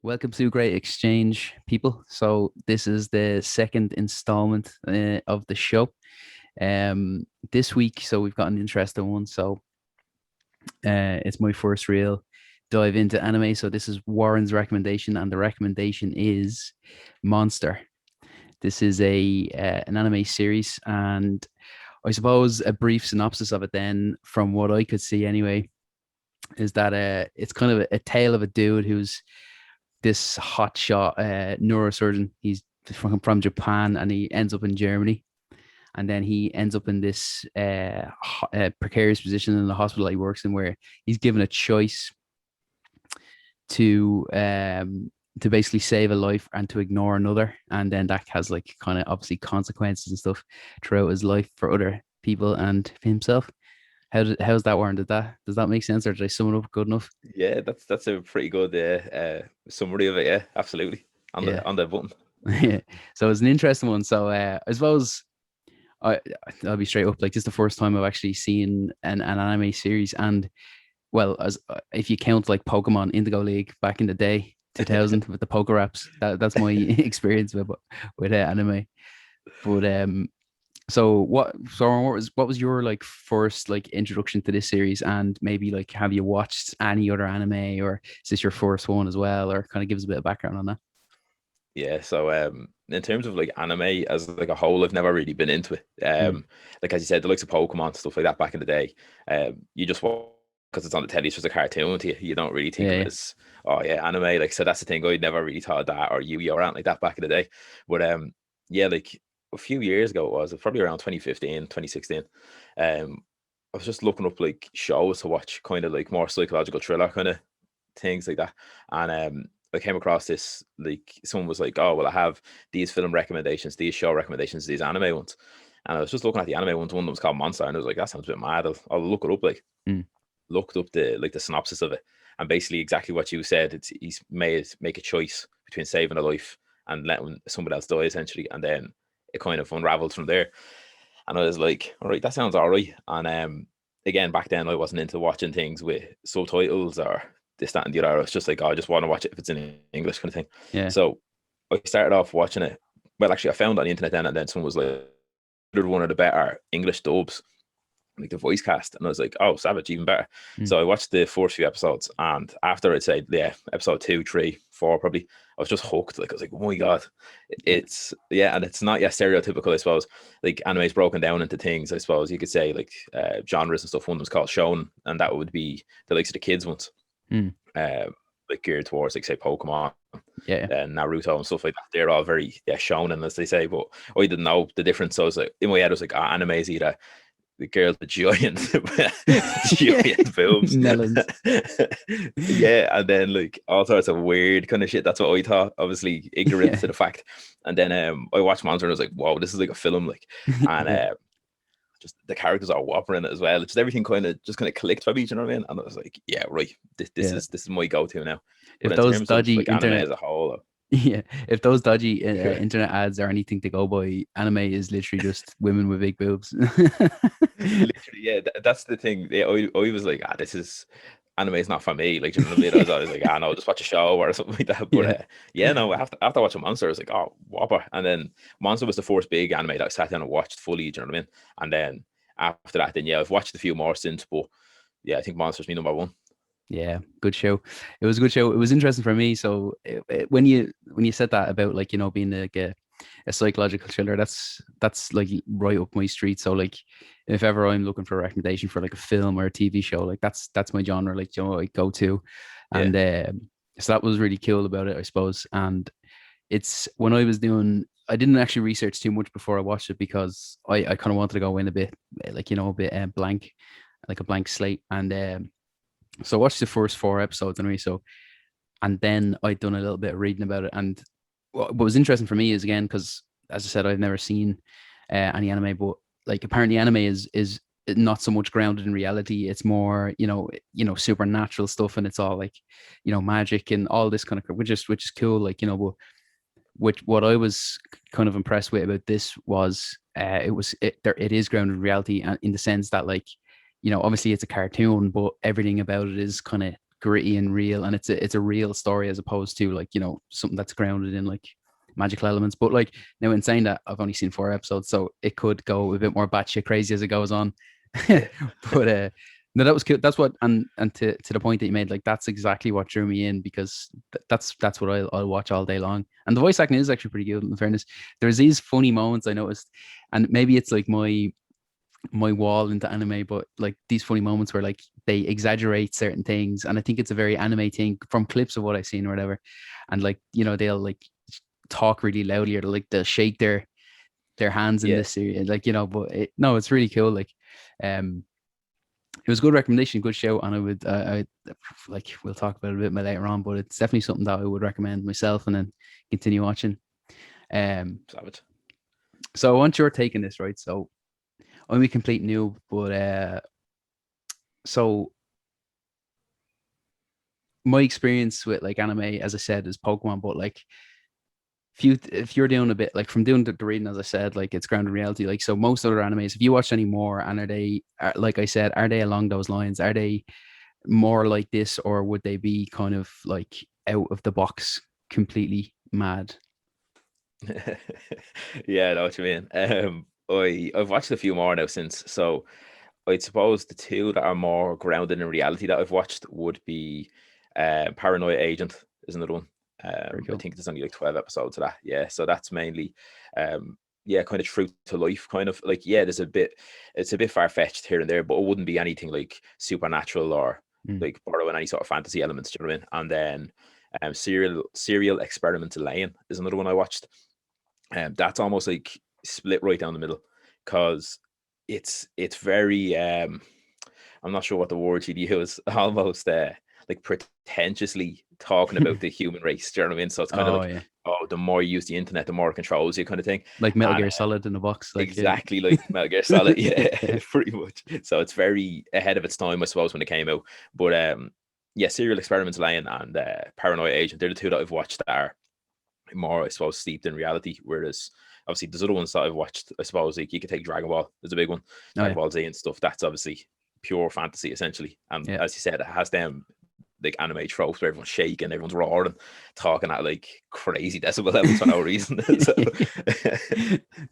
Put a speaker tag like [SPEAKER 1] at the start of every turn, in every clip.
[SPEAKER 1] Welcome to Great Exchange, people. So this is the second installment of the show. This week, so we've got an interesting one. So it's my first real dive into anime. So this is Warren's recommendation, and the recommendation is Monster. This is a an anime series, and I suppose a brief synopsis of it. Then, from what I could see, anyway, is that it's kind of a tale of a dude who's this hotshot neurosurgeon. He's from Japan, and he ends up in Germany. And then he ends up in this precarious position in the hospital he works in, where he's given a choice to basically save a life and to ignore another. And then that has like kind of obviously consequences and stuff throughout his life for other people and himself. How's that, Warren? Does that make sense, or did I sum it up good enough?
[SPEAKER 2] Yeah, that's a pretty good summary of it. Yeah, absolutely. On
[SPEAKER 1] Yeah.
[SPEAKER 2] the button.
[SPEAKER 1] Yeah. So it's an interesting one. So I suppose I I'll be straight up. Like, this is the first time I've actually seen an anime series, and well, as if you count like Pokemon Indigo League back in the day, 2000 with the Poker Apps, that's my experience with anime. But what was your like first like introduction to this series, and maybe like have you watched any other anime, or is this your first one as well, or kind of give us a bit of background on that?
[SPEAKER 2] Yeah, so in terms of like anime as like a whole, I've never really been into it.
[SPEAKER 1] Mm,
[SPEAKER 2] Like as you said, the likes of Pokemon stuff like that back in the day. You just watch because it's on the telly, it's just a cartoon to you. You don't really think
[SPEAKER 1] yeah,
[SPEAKER 2] of it
[SPEAKER 1] yeah.
[SPEAKER 2] as anime. Like so that's the thing. I never really thought of that or Yu-Gi-Oh! Or anything like that back in the day. But yeah, like a few years ago it was probably around 2015, 2016. I was just looking up like shows to watch, kind of like more psychological thriller kind of things like that. And I came across this, like someone was like, "Oh, well, I have these film recommendations, these show recommendations, these anime ones." And I was just looking at the anime ones. One of them was called Monster, and I was like, "That sounds a bit mad." I'll look it up. Like
[SPEAKER 1] Mm,
[SPEAKER 2] looked up the synopsis of it, and basically exactly what you said. It's he's made make a choice between saving a life and letting somebody else die, essentially, and then it kind of unravels from there. And I was like, "All right, that sounds all right." And again, back then I wasn't into watching things with subtitles or this, that, and the other. I was just like, oh, I just want to watch it if it's in English kind of thing.
[SPEAKER 1] yeah.
[SPEAKER 2] So I started off watching it. Well, actually, I found it on the internet then, and then someone was like, one of the better English dubs, like the voice cast, and I was like, oh, Savage, even better.
[SPEAKER 1] Mm,
[SPEAKER 2] So I watched the first few episodes, and after I'd say, yeah, episode 2, 3, 4, probably, I was just hooked. Like I was like, oh my god,
[SPEAKER 1] yeah.
[SPEAKER 2] it's yeah, and it's not stereotypical, I suppose. Like anime is broken down into things, I suppose you could say, like genres and stuff. One of them's called shown, and that would be the likes of the kids ones,
[SPEAKER 1] Mm,
[SPEAKER 2] uh, like geared towards, like say, Pokemon
[SPEAKER 1] yeah.
[SPEAKER 2] and Naruto and stuff like that. They're all very shonen, as they say. But I didn't know the difference. So I was like, in my head, I was like, anime is either the girl with giant
[SPEAKER 1] Yeah.
[SPEAKER 2] giant boobs.
[SPEAKER 1] Melons.
[SPEAKER 2] Yeah, and then like all sorts of weird kind of shit. That's what I thought, obviously ignorant
[SPEAKER 1] Yeah.
[SPEAKER 2] to the fact. And then I watched Monster and I was like, wow, this is like a film. Like, and
[SPEAKER 1] Yeah.
[SPEAKER 2] just the characters are whopper in it as well. It's just everything kind of clicked for me, you know what I mean? And I was like, yeah, right. This
[SPEAKER 1] Yeah.
[SPEAKER 2] is my go-to now. But
[SPEAKER 1] If
[SPEAKER 2] in
[SPEAKER 1] those
[SPEAKER 2] terms of
[SPEAKER 1] dodgy
[SPEAKER 2] like anime
[SPEAKER 1] internet
[SPEAKER 2] as a whole,
[SPEAKER 1] Yeah, if those dodgy
[SPEAKER 2] yeah,
[SPEAKER 1] internet ads are anything to go by, anime is literally just women with big boobs.
[SPEAKER 2] literally, yeah, that's the thing. Yeah, I was like, this is anime is not for me. Like, you know what I mean? I was always like, no, just watch a show or something like that. But
[SPEAKER 1] Yeah,
[SPEAKER 2] yeah, no, after watching Monster, I was like, oh, whopper. And then Monster was the first big anime that I sat down and watched fully. Do you know what I mean? And then after that, then yeah, I've watched a few more since. But yeah, I think Monster's me number one.
[SPEAKER 1] yeah, good show. It was a good show. It was interesting for me. So when you said that about like being like a psychological thriller, that's like right up my street. So like if ever I'm looking for a recommendation for like a film or a TV show, like that's my genre. Like I go to,
[SPEAKER 2] Yeah,
[SPEAKER 1] and so that was really cool about it, I suppose. And it's when I was doing, I didn't actually research too much before I watched it, because I kind of wanted to go in a bit like a bit blank, like a blank slate. And so I watched the first four episodes anyway. So and then I'd done a little bit of reading about it. And what was interesting for me is, again, because as I said, I've never seen any anime, but like apparently anime is not so much grounded in reality. It's more supernatural stuff, and it's all like magic and all this kind of, which is cool. Like but which what I was kind of impressed with about this was it is grounded in reality, and in the sense that, like, obviously it's a cartoon, but everything about it is kind of gritty and real, and it's a real story as opposed to like, you know, something that's grounded in like magical elements. But like, now in saying that, I've only seen 4 episodes, so it could go a bit more batshit crazy as it goes on.
[SPEAKER 2] Yeah.
[SPEAKER 1] But no, that was cool. That's what, and to the point that you made, like that's exactly what drew me in, because that's what I'll watch all day long. And the voice acting is actually pretty good. In fairness, there's these funny moments I noticed, and maybe it's like my wall into anime, but like these funny moments where like they exaggerate certain things, and I think it's a very anime thing from clips of what I've seen or whatever. And like, you know, they'll like talk really loudly, or like they'll shake their hands in
[SPEAKER 2] Yeah.
[SPEAKER 1] this series, like, you know. But no, it's really cool. Like, um, it was a good recommendation, good show, and I would, like, we'll talk about it a bit more later on, but it's definitely something that I would recommend myself and then continue watching. Um,
[SPEAKER 2] Savage.
[SPEAKER 1] so I want your take on this, right? So I'm a complete noob, but so my experience with like anime, as I said, is Pokemon, but like if you're doing a bit like from doing the reading, as I said, like it's grounded in reality. Like, so most other animes, if you watch any more, and like I said, are they along those lines? Are they more like this, or would they be kind of like out of the box, completely mad?
[SPEAKER 2] Yeah, I know what you mean. I've watched a few more now since, so I'd suppose the two that are more grounded in reality that I've watched would be Paranoia Agent is another one.
[SPEAKER 1] Very
[SPEAKER 2] I
[SPEAKER 1] cool.
[SPEAKER 2] think there's only like 12 episodes of that. Yeah, so that's mainly yeah, kind of true to life, kind of like, yeah, it's a bit far-fetched here and there, but it wouldn't be anything like supernatural or
[SPEAKER 1] Mm.
[SPEAKER 2] like borrowing any sort of fantasy elements, do you know what I mean? And then Serial Experiment Lane is another one I watched. That's almost like split right down the middle, because it's very I'm not sure what the word you'd use, almost like pretentiously talking about the human race. Do you know what I mean? So it's kind of
[SPEAKER 1] Oh
[SPEAKER 2] like,
[SPEAKER 1] yeah,
[SPEAKER 2] oh, the more you use the internet, the more it controls you, kind of thing.
[SPEAKER 1] like Metal
[SPEAKER 2] And
[SPEAKER 1] Gear Solid in a box, like yeah.
[SPEAKER 2] exactly like Metal Gear Solid, yeah, pretty much. So it's very ahead of its time, I suppose, when it came out. But yeah, Serial Experiments Lane and Paranoia Agent, they're the two that I've watched that are more, I suppose, steeped in reality. Whereas obviously there's other ones that I've watched. I suppose like you could take Dragon Ball. There's a big one,
[SPEAKER 1] Oh yeah,
[SPEAKER 2] Dragon Ball Z and stuff. That's obviously pure fantasy essentially. And
[SPEAKER 1] yeah.
[SPEAKER 2] as you said, it has them like anime tropes where everyone's shaking, everyone's roaring, talking at like crazy decibel levels for no reason. So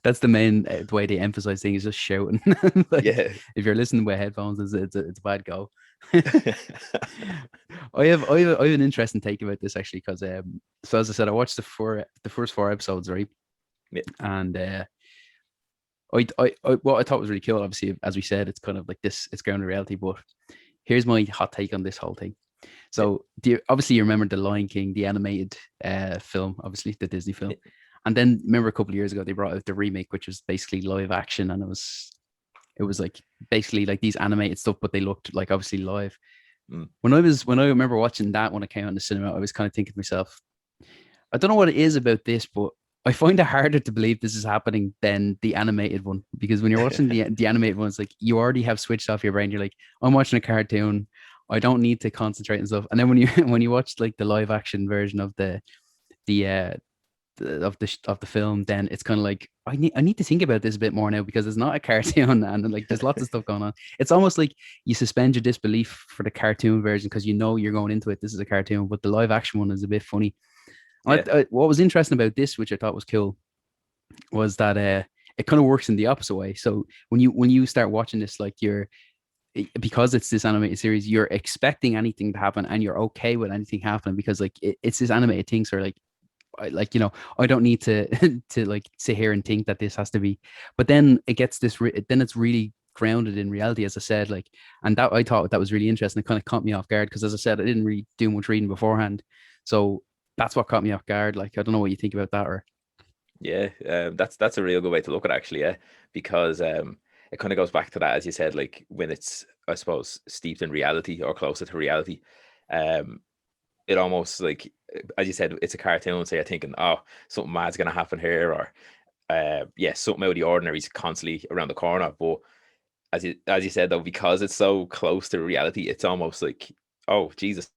[SPEAKER 1] That's the main way they emphasize things, just shouting. Like,
[SPEAKER 2] yeah.
[SPEAKER 1] if you're listening with headphones, it's a bad go. I have an interesting take about this actually, because so as I said, I watched the first 4 episodes, right?
[SPEAKER 2] Yeah.
[SPEAKER 1] And what I thought was really cool, obviously, as we said, it's kind of like this, it's grounded in reality. But here's my hot take on this whole thing.
[SPEAKER 2] Yeah.
[SPEAKER 1] So obviously you remember the Lion King, the animated film, obviously the Disney film,
[SPEAKER 2] Yeah.
[SPEAKER 1] and then remember a couple of years ago they brought out the remake, which was basically live action, and it was like basically like these animated stuff, but they looked like obviously live.
[SPEAKER 2] Mm.
[SPEAKER 1] When I remember watching that when it came out in the cinema, I was kind of thinking to myself, I don't know what it is about this, but I find it harder to believe this is happening than the animated one, because when you're watching the animated ones, like you already have switched off your brain. You're like, I'm watching a cartoon. I don't need to concentrate and stuff. And then when you when you watch like the live action version of the of the film, then it's kind of like I need to think about this a bit more now, because it's not a cartoon and like there's lots of stuff going on. It's almost like you suspend your disbelief for the cartoon version because you know you're going into it. This is a cartoon, but the live action one is a bit funny.
[SPEAKER 2] Yeah.
[SPEAKER 1] What was interesting about this, which I thought was cool, was that it kind of works in the opposite way. So when you start watching this, like because it's this animated series, you're expecting anything to happen and you're okay with anything happening, because like it's this animated thing. So like like, you know, I don't need to to like sit here and think that this has to be. But then it gets then it's really grounded in reality, as I said. Like, and that I thought that was really interesting. It kind of caught me off guard because, as I said, I didn't really do much reading beforehand. So that's what caught me off guard. Like, I don't know what you think about that, or
[SPEAKER 2] Yeah, that's a real good way to look at it, actually, yeah, because it kind of goes back to that, as you said, like when it's, I suppose, steeped in reality or closer to reality. Um, it almost like, as you said, it's a cartoon, so you're thinking, oh, something mad's gonna happen here, or yeah, something out of the ordinary is constantly around the corner. But as you said though, because it's so close to reality, it's almost like, oh Jesus,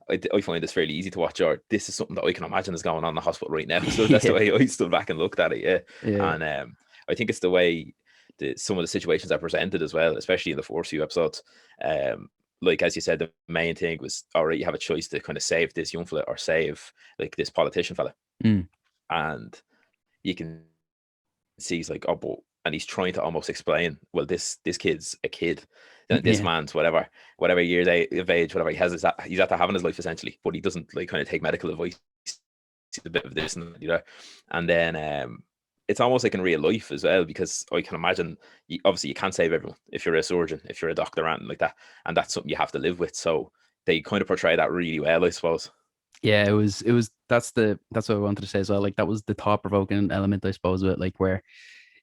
[SPEAKER 2] I find this fairly easy to watch, or this is something that I can imagine is going on in the hospital right now. So that's the
[SPEAKER 1] yeah,
[SPEAKER 2] way I stood back and looked at it, yeah.
[SPEAKER 1] yeah,
[SPEAKER 2] And I think it's the way some of the situations are presented as well, especially in the first few episodes. like as you said, the main thing was, all right, you have a choice to kind of save this young fella or save like this politician fella,
[SPEAKER 1] Mm.
[SPEAKER 2] and you can see he's like, oh, but, and he's trying to almost explain, well, this kid's a kid, and this
[SPEAKER 1] Yeah.
[SPEAKER 2] man's whatever years of age, whatever he has, is that he's after having his life essentially, but he doesn't like kind of take medical advice. He's a bit of this and that, and then it's almost like in real life as well, because I can imagine obviously you can't save everyone if you're a surgeon, if you're a doctor, or anything like that, and that's something you have to live with. So they kind of portray that really well, I suppose.
[SPEAKER 1] Yeah, it was that's what I wanted to say as well. Like that was the thought provoking element, I suppose, of it, like where,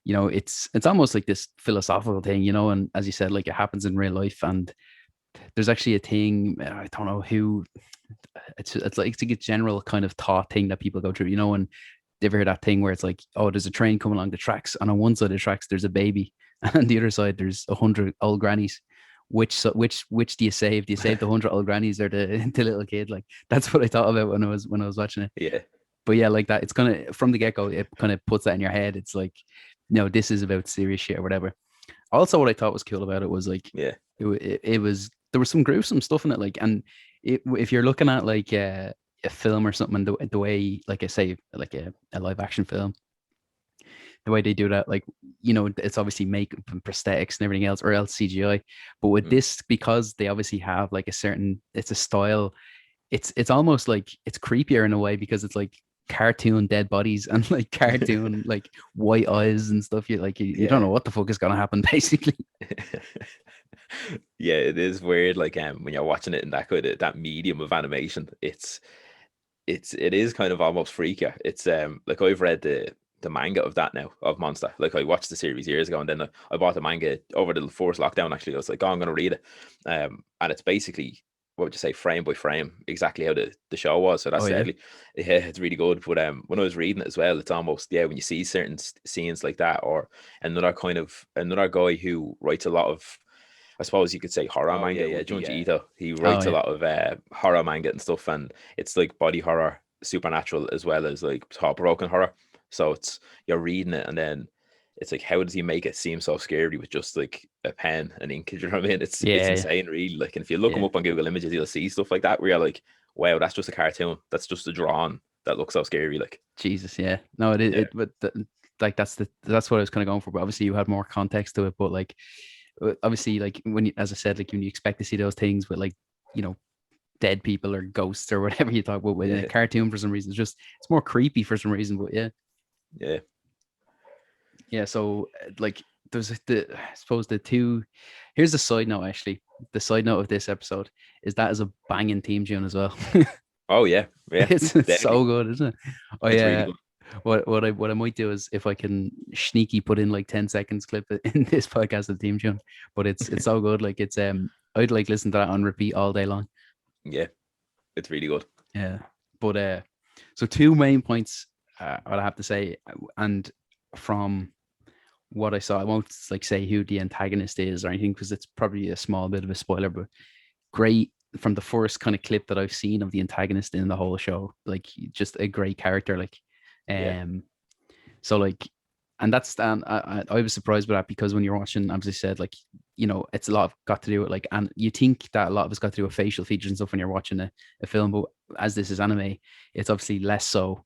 [SPEAKER 1] it's almost like this philosophical thing, and as you said, like it happens in real life. And there's actually a thing, I don't know who, it's like it's a general kind of thought thing that people go through, and they've heard that thing where it's like, oh, there's a train coming along the tracks, and on one side of the tracks there's a baby, and on the other side there's 100 old grannies. Which do you save? Do you save the 100 old grannies or the little kid? Like that's what I thought about when I was watching it.
[SPEAKER 2] Yeah,
[SPEAKER 1] But yeah, like that, it's kind of from the get go, it kind of puts that in your head. It's like, no, this is about serious shit or whatever. Also, what I thought was cool about it was like,
[SPEAKER 2] yeah,
[SPEAKER 1] it was, there was some gruesome stuff in it. Like, and if you're looking at like a film or something, and the way, like I say, like a live action film, the way they do that, like, it's obviously makeup and prosthetics and everything else, or else CGI. But with
[SPEAKER 2] mm,
[SPEAKER 1] this, because they obviously have like it's a style, it's almost like it's creepier in a way, because it's like cartoon dead bodies and like cartoon like white eyes and stuff. You don't
[SPEAKER 2] yeah.
[SPEAKER 1] know what the fuck is gonna happen basically.
[SPEAKER 2] Yeah, it is weird. Like when you're watching it in that kind of that medium of animation, it is kind of almost freakier. It's like I've read the manga of that now, of Monster. Like I watched the series years ago, and then I bought the manga over the first lockdown. Actually, I was like, oh, I'm gonna read it. And it's basically, what would you say, frame by frame, exactly how the show was. So
[SPEAKER 1] Oh
[SPEAKER 2] that's
[SPEAKER 1] yeah.
[SPEAKER 2] deadly. Yeah, it's really good. But when I was reading it as well, it's almost, yeah, when you see certain scenes like that, or another guy who writes a lot of, I suppose you could say, horror
[SPEAKER 3] Oh
[SPEAKER 2] manga.
[SPEAKER 3] yeah,
[SPEAKER 2] Yeah,
[SPEAKER 3] with the
[SPEAKER 2] Junji Ito. He
[SPEAKER 1] Oh
[SPEAKER 2] writes a
[SPEAKER 1] yeah.
[SPEAKER 2] lot of horror manga and stuff, and it's like body horror, supernatural, as well as like thought-provoking horror. So it's, you're reading it, and then it's like, how does he make it seem so scary with just like a pen and ink? You know what I mean? It's
[SPEAKER 1] Yeah.
[SPEAKER 2] insane, really. Like, and if you look him
[SPEAKER 1] Yeah.
[SPEAKER 2] up on Google Images, you'll see stuff like that where you're like, wow, that's just a cartoon. That's just a drawing that looks so scary. Like,
[SPEAKER 1] Jesus. Yeah. No, it is.
[SPEAKER 2] yeah,
[SPEAKER 1] But like that's what I was kind of going for. But obviously, you had more context to it. But like, obviously, like when you, as I said, like when you expect to see those things with like, you know, dead people or ghosts or whatever you talk about in a
[SPEAKER 2] yeah,
[SPEAKER 1] cartoon, for some reason, it's more creepy for some reason. But yeah.
[SPEAKER 2] yeah,
[SPEAKER 1] Yeah, so like there's I suppose the two. Here's the side note. Actually, the side note of this episode is that is a banging theme tune as well.
[SPEAKER 2] oh yeah, yeah,
[SPEAKER 1] It's so
[SPEAKER 2] definitely.
[SPEAKER 1] good, isn't it? Oh
[SPEAKER 2] It's really
[SPEAKER 1] yeah.
[SPEAKER 2] good.
[SPEAKER 1] What I might do is, if I can sneaky put in like 10 seconds clip in this podcast of the theme tune, but it's so good. Like I'd like listen to that on repeat all day long.
[SPEAKER 2] Yeah, it's really good.
[SPEAKER 1] Yeah, but so two main points, what I have to say, and from what I saw, I won't like say who the antagonist is or anything, because it's probably a small bit of a spoiler, but great from the first kind of clip that I've seen of the antagonist in the whole show. Like just a great character. Like,
[SPEAKER 2] Yeah,
[SPEAKER 1] um, so like, and that's I was surprised by that, because when you're watching, as I said, like, it's a lot of got to do with like, and you think that a lot of it's got to do with facial features and stuff when you're watching a film, but as this is anime, it's obviously less so.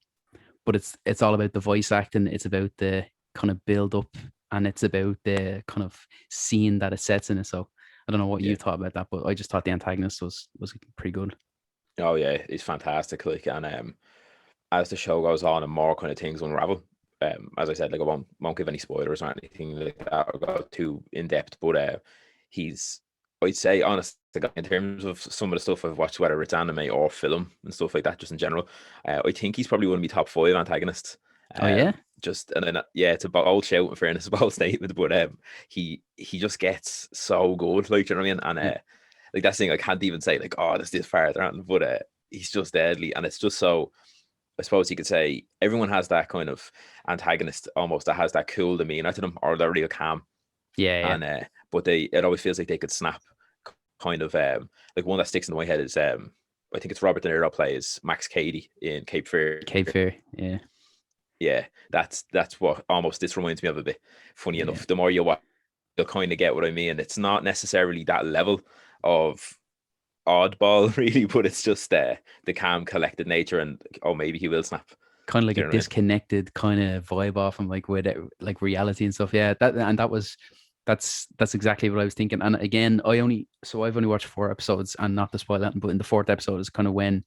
[SPEAKER 1] But it's all about the voice acting. It's about the kind of build up, and it's about the kind of scene that it sets in it. So I don't know what
[SPEAKER 2] yeah.
[SPEAKER 1] you thought about that, but I just thought the antagonist was pretty good.
[SPEAKER 2] Oh yeah, it's fantastic. Like, and as the show goes on and more kind of things unravel, as I said, like I won't give any spoilers or anything like that or go too in depth. But he's, I'd say, honest to God, in terms of some of the stuff I've watched, whether it's anime or film and stuff like that, just in general, I think he's probably one of my top five antagonists.
[SPEAKER 1] Oh yeah.
[SPEAKER 2] Just, and then yeah, it's about old shout, in fairness, about statement, but he just gets so good, like, you know what I mean? And
[SPEAKER 1] Yeah.
[SPEAKER 2] like that's the thing, I can't even say like, oh, this far around, but he's just deadly, and it's just so, I suppose you could say everyone has that kind of antagonist almost that has that cool demeanor to them, or they're real calm,
[SPEAKER 1] Yeah. Yeah.
[SPEAKER 2] and but it always feels like they could snap. Kind of like one that sticks in my head is I think it's Robert De Niro plays Max Cady in Cape Fear.
[SPEAKER 1] Cape Fear. Yeah.
[SPEAKER 2] Yeah, that's what almost this reminds me of a bit. Funny
[SPEAKER 1] Yeah.
[SPEAKER 2] enough, the more you watch, you'll kind of get what I mean. It's not necessarily that level of oddball, really, but it's just the calm, collected nature, and oh, maybe he will snap.
[SPEAKER 1] Kind of like
[SPEAKER 2] Do
[SPEAKER 1] a
[SPEAKER 2] you know what I mean?
[SPEAKER 1] disconnected kind of vibe off him, like with like reality and stuff. Yeah, that's exactly what I was thinking. And again, I've only watched 4 episodes, and not to spoil that, but in the fourth episode is kind of when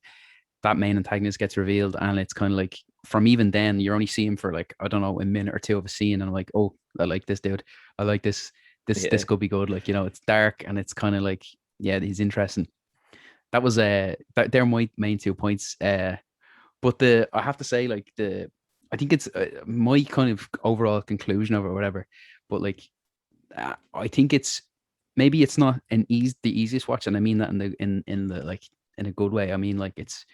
[SPEAKER 1] that main antagonist gets revealed, and it's kind of like from even then you're only seeing for like, I don't know, a minute or two of a scene, and I'm like, oh, I like this dude, I like this
[SPEAKER 2] Yeah,
[SPEAKER 1] could be good. Like, it's dark, and it's kind of like, yeah, he's interesting. That was they're my main 2 points. But I have to say, like, I think it's my kind of overall conclusion of it or whatever. But like, I think it's maybe it's not the easiest watch, and I mean that in the like, in a good way. I mean, like, it's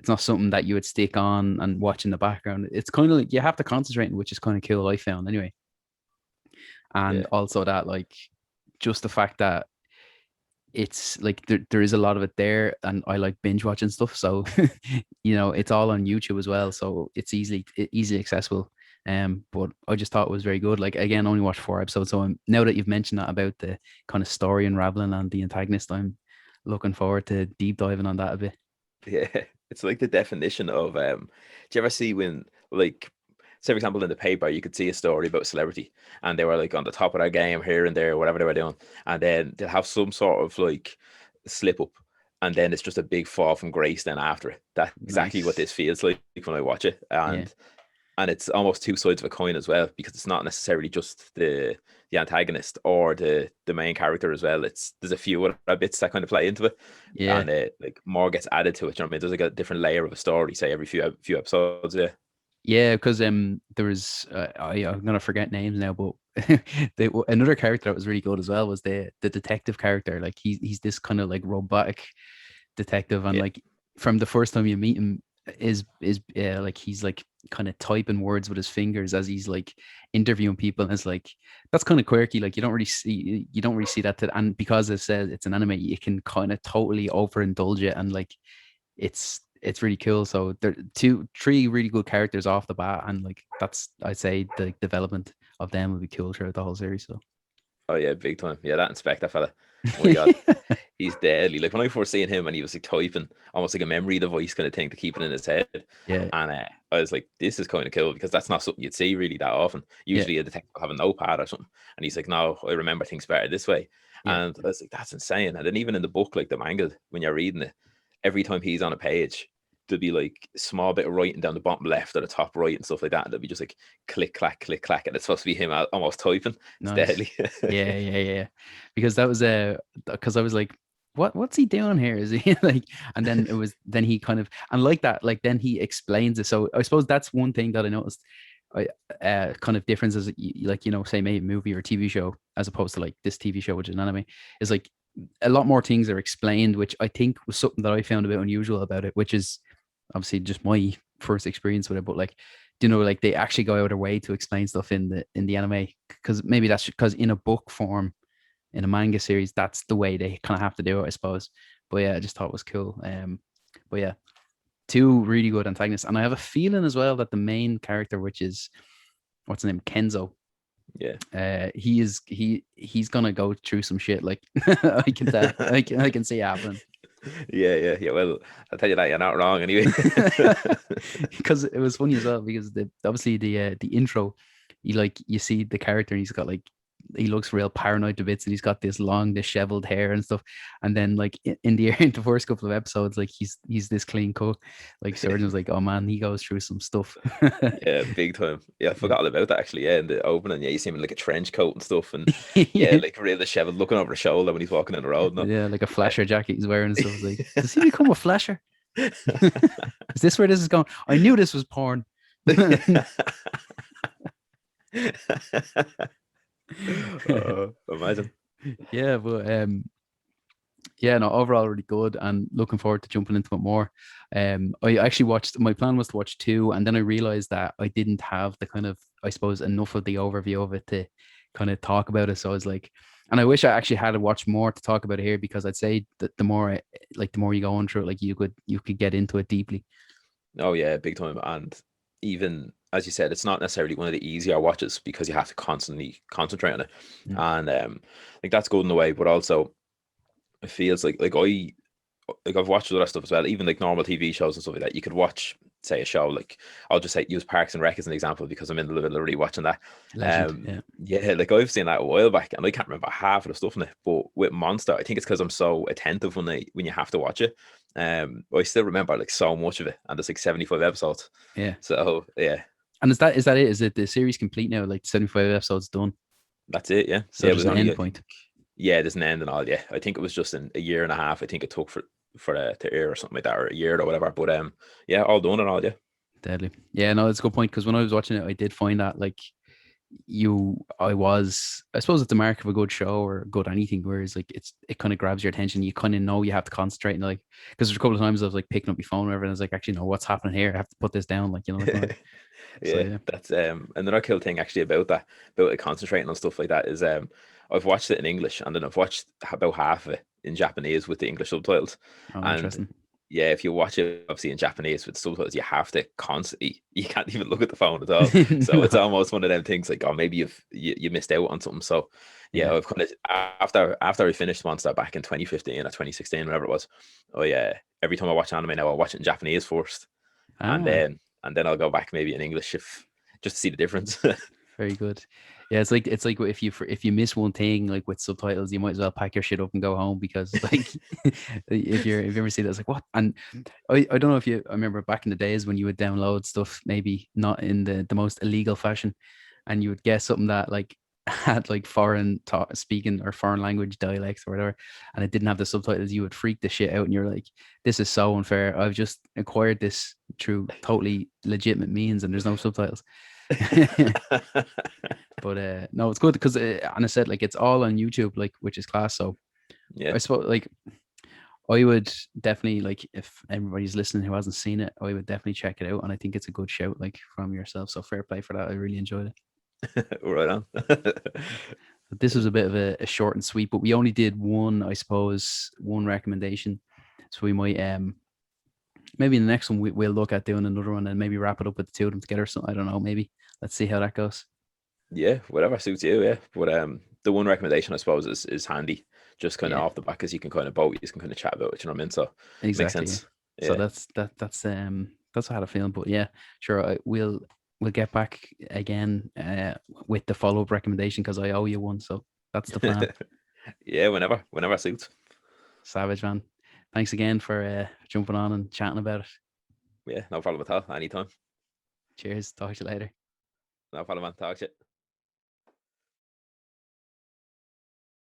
[SPEAKER 1] not something that you would stick on and watch in the background. It's kind of like you have to concentrate, which is kind of cool, I found anyway. And
[SPEAKER 2] yeah,
[SPEAKER 1] also that, like, just the fact that it's like there is a lot of it there, and I like binge watching stuff, so it's all on YouTube as well, so it's easily accessible. But I just thought it was very good. Like, again, I only watched 4 episodes, so now that you've mentioned that about the kind of story unraveling and the antagonist, I'm looking forward to deep diving on that a bit.
[SPEAKER 2] yeah. It's like the definition of do you ever see when, like, say for example in the paper you could see a story about a celebrity and they were like on the top of their game here and there, whatever they were doing, and then they'll have some sort of like slip up, and then it's just a big fall from grace then after it. That's exactly what
[SPEAKER 1] Nice.
[SPEAKER 2] this feels like when I watch it.
[SPEAKER 1] Yeah.
[SPEAKER 2] And it's almost two sides of a coin as well, because it's not necessarily just the antagonist or the main character as well. There's a few other bits that kind of play into it,
[SPEAKER 1] Yeah.
[SPEAKER 2] and like more gets added to it. You know what I mean? There's like a different layer of a story, say every few episodes. Yeah,
[SPEAKER 1] Yeah, because there was I'm gonna forget names now, but another character that was really good as well was the detective character. Like, he's this kind of like robotic detective, and
[SPEAKER 2] yeah,
[SPEAKER 1] like from the first time you meet him, is like he's like kind of typing words with his fingers as he's like interviewing people, and it's like that's kind of quirky. Like, you don't really see that, and because it says it's an anime, you can kind of totally overindulge it, and like it's really cool. So there three really good characters off the bat, and like that's, I'd say, the development of them will be cool throughout the whole series. So
[SPEAKER 2] oh yeah, big time. Yeah, that Inspector fella. Oh my god, he's deadly. Like when I first seen him and he was like typing, almost like a memory device kind of thing to keep it in his head.
[SPEAKER 1] yeah,
[SPEAKER 2] And I was like, this is kind of cool because that's not something you'd see really that often.
[SPEAKER 1] yeah,
[SPEAKER 2] Usually a detective will have a notepad or something. And he's like, no, I remember things better this way.
[SPEAKER 1] yeah.
[SPEAKER 2] And I was like, that's insane. And then even in the book, like the manga, when you're reading it, every time he's on a page, there'll be like a small bit of writing down the bottom left or the top right and stuff like that. And there'll be just like click, clack. And it's supposed to be him almost typing. It's
[SPEAKER 1] Nice.
[SPEAKER 2] deadly.
[SPEAKER 1] Yeah. Because that was because I was like, what's he doing here? Is he like, and then he kind of, and like that, like then he explains it. So I suppose that's one thing that I noticed. I kind of differences, like, say maybe a movie or TV show as opposed to like this TV show, which is an anime, is like a lot more things are explained, which I think was something that I found a bit unusual about it, which is obviously just my first experience with it. But like, like they actually go out of their way to explain stuff in the anime, because maybe that's because in a book form, in a manga series, that's the way they kind of have to do it, I suppose. But yeah, I just thought it was cool. But yeah, two really good antagonists, and I have a feeling as well that the main character, which is what's his name, Kenzo,
[SPEAKER 2] Yeah.
[SPEAKER 1] he's gonna go through some shit. Like, I can tell, I can see it happening.
[SPEAKER 2] Yeah. Well, I'll tell you that you're not wrong anyway.
[SPEAKER 1] Because it was funny as well, because obviously the intro, you see the character, and he's got like, he looks real paranoid to bits, and he's got this long disheveled hair and stuff, and then like in the in the first couple of episodes, like he's this clean cut. Like, Surgeon was like, oh man, he goes through some stuff.
[SPEAKER 2] Yeah, big time. Yeah, I
[SPEAKER 1] Yeah.
[SPEAKER 2] forgot all about that actually. Yeah, in the opening, yeah, you see him in like a trench coat and stuff, and yeah,
[SPEAKER 1] Yeah.
[SPEAKER 2] like real disheveled, looking over his shoulder when he's walking in the road. No,
[SPEAKER 1] Yeah, like a flasher jacket he's wearing and stuff. It's like, does he become a flasher? Is this where this is going? I knew this was porn.
[SPEAKER 2] Imagine.
[SPEAKER 1] Yeah, but yeah, no, overall really good, and looking forward to jumping into it more. I actually watched. My plan was to watch two, and then I realized that I didn't have the kind of, I suppose, enough of the overview of it to kind of talk about it. So I was like, and I wish I actually had to watch more to talk about it here, because I'd say that the more you go on through it, like you could get into it deeply.
[SPEAKER 2] Oh yeah, big time. And even as you said, it's not necessarily one of the easier watches because you have to constantly concentrate on it,
[SPEAKER 1] Mm.
[SPEAKER 2] and like that's good in a way, but also it feels like I like I've watched other stuff as well, even like normal TV shows and stuff like that. You could watch, say, a show like, I'll just say use Parks and Rec as an example because I'm in the middle of rewatching that.
[SPEAKER 1] Legend. Yeah.
[SPEAKER 2] Yeah, like I've seen that a while back, and I can't remember half of the stuff in it. But with Monster, I think it's because I'm so attentive when you have to watch it. I still remember like so much of it, and there's like 75 episodes.
[SPEAKER 1] Yeah.
[SPEAKER 2] So yeah,
[SPEAKER 1] And is that it? Is it the series complete now? Like 75 episodes done.
[SPEAKER 2] that's it. Yeah,
[SPEAKER 1] So
[SPEAKER 2] yeah. It
[SPEAKER 1] there's
[SPEAKER 2] was
[SPEAKER 1] an
[SPEAKER 2] only
[SPEAKER 1] end point.
[SPEAKER 2] yeah, there's an end and all. Yeah, I think it was just in a year and a half. I think it took for to air or something like that, or a year or whatever. But yeah, all done and all. Yeah.
[SPEAKER 1] Deadly. Yeah, no, it's a good point because when I was watching it, I did find that like I suppose it's a mark of a good show or good anything, whereas like it kind of grabs your attention. You kind of know you have to concentrate and like, because there's a couple of times I was like picking up my phone or whatever, and I was like, actually, no, what's happening here? I have to put this down, like, that kind of. So
[SPEAKER 2] Yeah,
[SPEAKER 1] yeah.
[SPEAKER 2] that's another cool thing actually about that, about like, concentrating on stuff like that is I've watched it in English and then I've watched about half of it in Japanese with the English subtitles.
[SPEAKER 1] Oh,
[SPEAKER 2] And
[SPEAKER 1] interesting.
[SPEAKER 2] yeah, if you watch it obviously in Japanese with subtitles, you have to constantly, you can't even look at the phone at all. So it's
[SPEAKER 1] No.
[SPEAKER 2] almost one of them things like, oh, maybe you missed out on something. So yeah,
[SPEAKER 1] Yeah.
[SPEAKER 2] I've kind of after I finished Monster back in 2015 or 2016, whatever it was. Oh yeah, every time I watch anime now, I watch it in Japanese first, and
[SPEAKER 1] Ah,
[SPEAKER 2] then I'll go back maybe in English if just to see the difference.
[SPEAKER 1] very good. Yeah, it's like if you miss one thing like with subtitles, you might as well pack your shit up and go home because like if you ever see that, it's like what? And I don't know if you I remember back in the days when you would download stuff, maybe not in the most illegal fashion, and you would get something that like had like foreign talk, speaking or foreign language dialects or whatever, and it didn't have the subtitles, you would freak the shit out, and you're like, this is so unfair. I've just acquired this through totally legitimate means, and there's no subtitles. But no, it's good because and I said like it's all on YouTube, like which is class. So
[SPEAKER 2] Yeah.
[SPEAKER 1] I suppose like I would definitely like if everybody's listening who hasn't seen it, I would definitely check it out, and I think it's a good shout like from yourself. So fair play for that. I really enjoyed it.
[SPEAKER 2] Right on.
[SPEAKER 1] But this was a bit of a short and sweet, but we only did one, I suppose, one recommendation. So we might maybe in the next one we'll look at doing another one and maybe wrap it up with the two of them together. So I don't know, maybe let's see how that goes.
[SPEAKER 2] Yeah, whatever suits you. Yeah, but the one recommendation I suppose is handy, just kind of
[SPEAKER 1] Yeah,
[SPEAKER 2] off the back, because you can kind of both you can kind of chat about it. You know what I mean? So makes
[SPEAKER 1] exactly. Yeah.
[SPEAKER 2] sense.
[SPEAKER 1] So
[SPEAKER 2] Yeah.
[SPEAKER 1] that's how I had a feeling. But yeah, sure, we'll get back again with the follow up recommendation because I owe you one. So that's the plan.
[SPEAKER 2] Yeah, whenever suits.
[SPEAKER 1] Savage man. Thanks again for jumping on and chatting about it.
[SPEAKER 2] Yeah, no problem at all. Anytime.
[SPEAKER 1] Cheers. Talk to you later.
[SPEAKER 2] No problem, man. Talk shit.